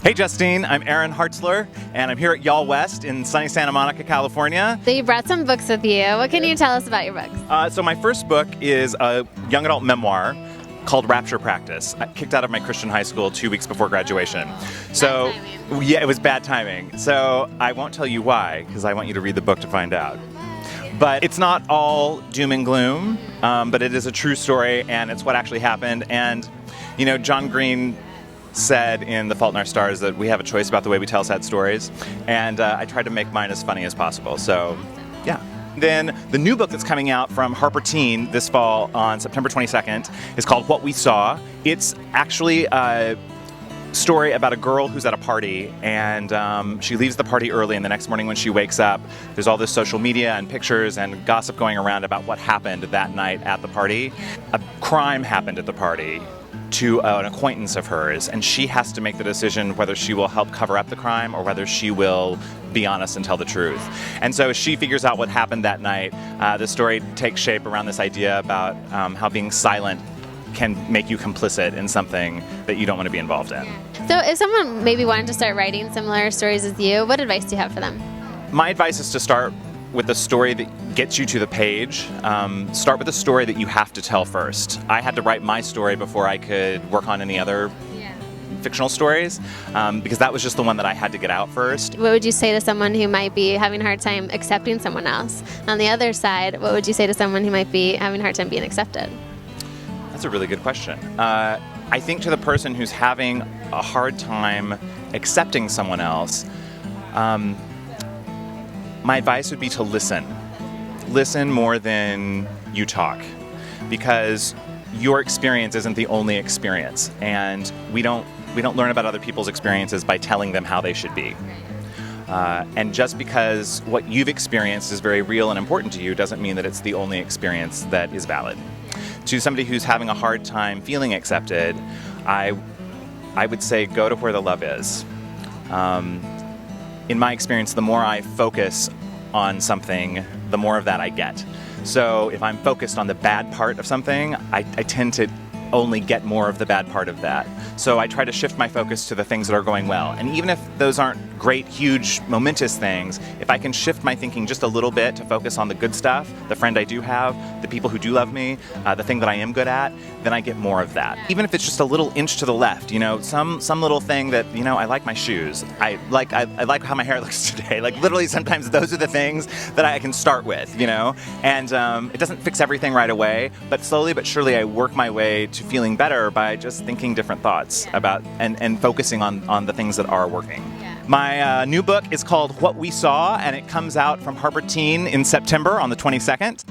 Hey Justine, I'm Aaron Hartzler, and I'm here at YALLWEST in sunny Santa Monica, California. So you brought some books with you. What can you tell us about your books? So my first book is a young adult memoir called Rapture Practice. I kicked out of my Christian high school 2 weeks before graduation. So, yeah, it was bad timing. So I won't tell you why, because I want you to read the book to find out. But it's not all doom and gloom, but it is a true story, and it's what actually happened. And, you know, John Green said in The Fault in Our Stars that we have a choice about the way we tell sad stories, and I tried to make mine as funny as possible. So, yeah. Then the new book that's coming out from Harper Teen this fall on September 22nd is called What We Saw. It's actually a story about a girl who's at a party, and she leaves the party early, and the next morning when she wakes up, there's all this social media and pictures and gossip going around about what happened that night at the party. A crime happened at the party to an acquaintance of hers, and she has to make the decision whether she will help cover up the crime or whether she will be honest and tell the truth. And so she figures out what happened that night. The story takes shape around this idea about how being silent can make you complicit in something that you don't want to be involved in. So if someone maybe wanted to start writing similar stories as you, what advice do you have for them? My advice is to start with a story that gets you to the page. Start with a story that you have to tell first. I had to write my story before I could work on any other fictional stories, because that was just the one that I had to get out first. What would you say to someone who might be having a hard time accepting someone else? On the other side, what would you say to someone who might be having a hard time being accepted? That's a really good question. I think to the person who's having a hard time accepting someone else, my advice would be to listen. Listen more than you talk, because your experience isn't the only experience, and we don't learn about other people's experiences by telling them how they should be. And just because what you've experienced is very real and important to you doesn't mean that it's the only experience that is valid. To somebody who's having a hard time feeling accepted, I would say go to where the love is. In my experience, the more I focus on something, the more of that I get. So if I'm focused on the bad part of something, I tend to only get more of the bad part of that. So I try to shift my focus to the things that are going well. And even if those aren't great, huge, momentous things, if I can shift my thinking just a little bit to focus on the good stuff, the friend I do have, the people who do love me, the thing that I am good at, then I get more of that. Even if it's just a little inch to the left, you know, some little thing that, you know, I like my shoes. I like how my hair looks today. Like literally sometimes those are the things that I can start with, you know? And it doesn't fix everything right away, but slowly but surely I work my way to feeling better by just thinking different thoughts about and focusing on the things that are working. My new book is called What We Saw, and it comes out from Harper Teen in September on the 22nd.